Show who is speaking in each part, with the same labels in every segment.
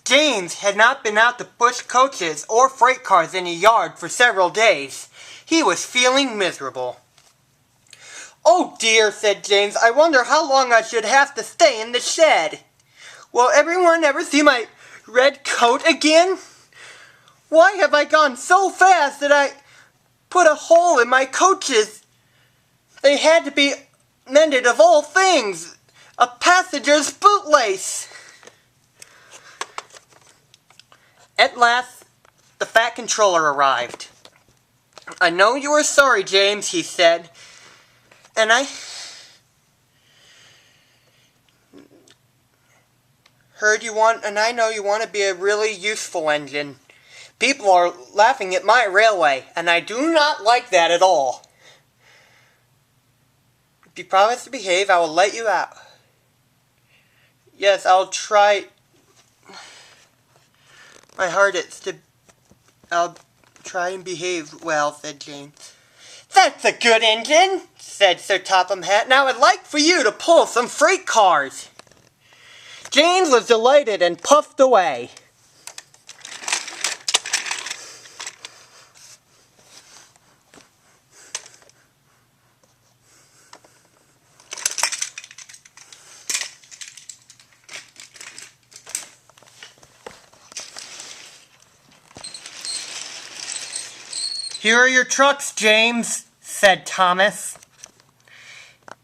Speaker 1: James had not been out to push coaches or freight cars in the yard for several days. He was feeling miserable. "Oh dear," said James, "I wonder how long I should have to stay in the shed. Will everyone ever see my red coat again? Why have I gone so fast that I put a hole in my coaches? They had to be mended of all things. A passenger's bootlace." At last, the Fat Controller arrived. "I know you are sorry, James," he said, "and I know you want to be a really useful engine. People are laughing at my railway, and I do not like that at all. If you promise to behave, I will let you out." "Yes, I'll try my hardest I'll try and behave well," said James. "That's a good engine," said Sir Topham Hatt. "Now I'd like for you to pull some freight cars." James was delighted and puffed away. "Here are your trucks, James," said Thomas.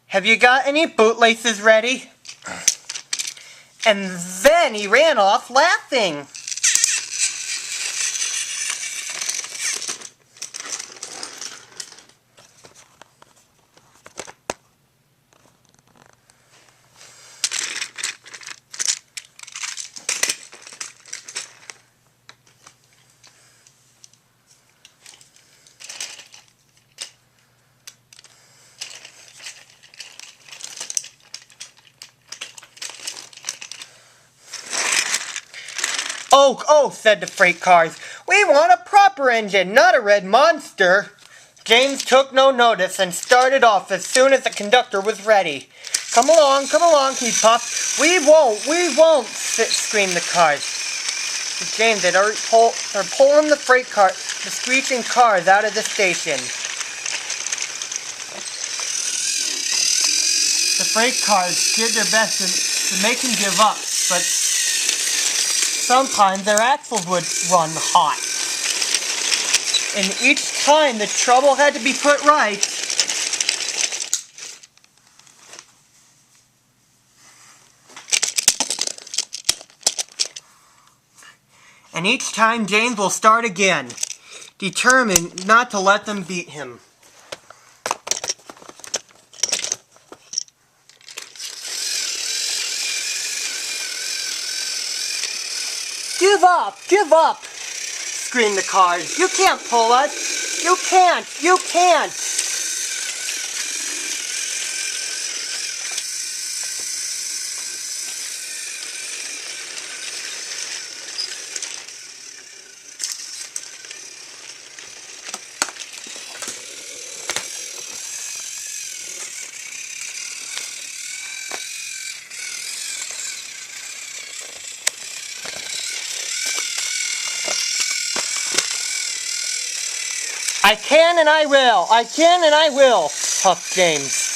Speaker 1: "Have you got any bootlaces ready?" And then he ran off laughing. Oh, said the freight cars. "We want a proper engine, not a red monster." James took no notice and started off as soon as the conductor was ready. Come along, he puffed. We won't, screamed the cars. James had already pulling the the screeching cars out of the station. The freight cars did their best to make him give up, but sometimes their axles would run hot. And each time the trouble had to be put right. And each time James will start again, determined not to let them beat him. Give up, screamed the cars. "You can't pull us. You can't. I can and I will, puffed James.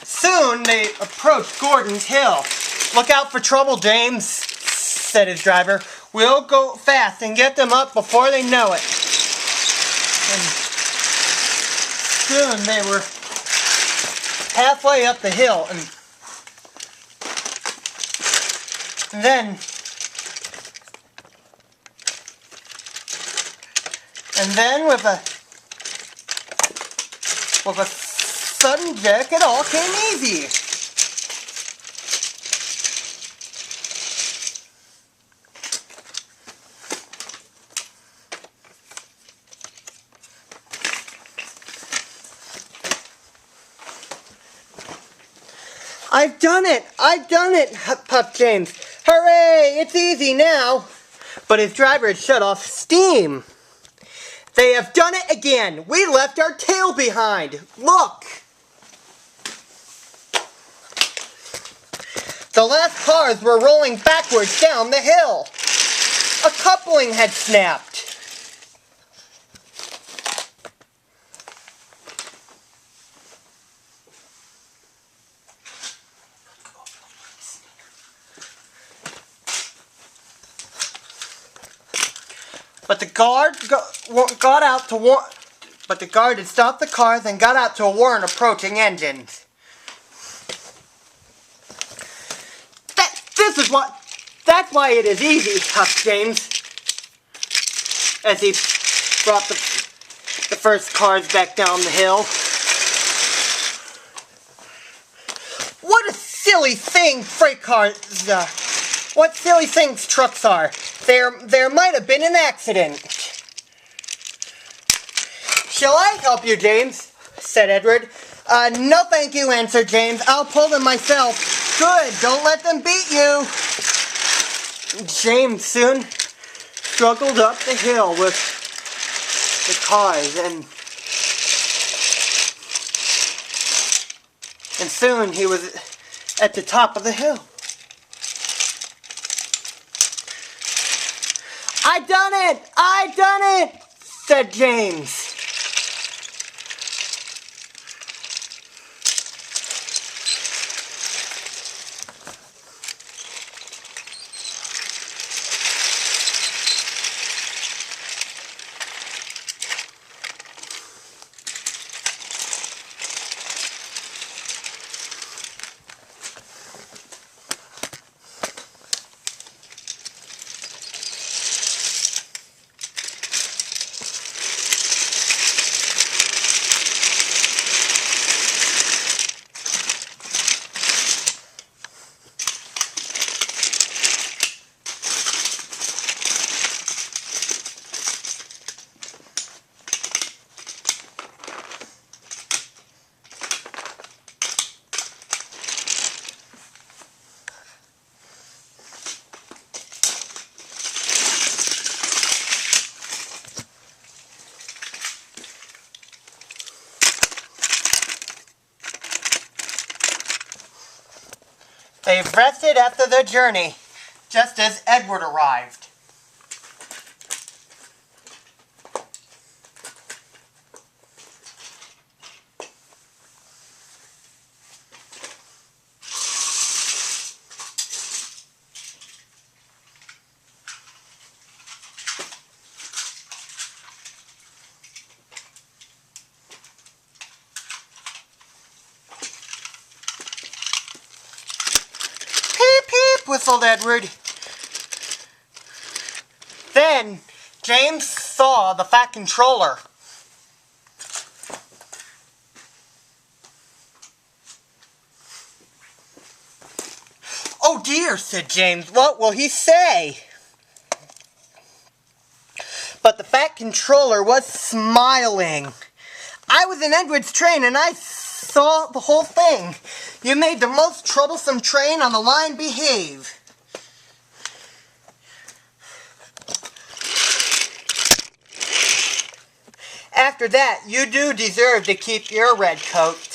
Speaker 1: Soon they approached Gordon's Hill. "Look out for trouble, James," said his driver. "We'll go fast and get them up before they know it." And soon they were halfway up the hill, and then with a sudden jerk, it all came easy. I've done it, puffed James. Hooray, it's easy now. But his driver had shut off steam. They have done it again. We left our tail behind. Look. The last cars were rolling backwards down the hill. A coupling had snapped. But the guard got out to warn. But the guard had stopped the cars and got out to warn approaching engines. That's why it is easy, huffed James, as he brought the first cars back down the hill. What a silly thing freight cars, what silly things trucks are. There might have been an accident. Shall I help you, James? Said Edward. No thank you, answered James. I'll pull them myself. Good, don't let them beat you. James soon struggled up the hill with the cars, and soon he was at the top of the hill. I done it, said James. They rested after their journey, just as Edward arrived. Whistled Edward. Then James saw the Fat Controller. Oh dear, said James. What will he say? But the Fat Controller was smiling. I was in Edward's train and I saw the whole thing. You made the most troublesome train on the line behave. After that, you do deserve to keep your red coat.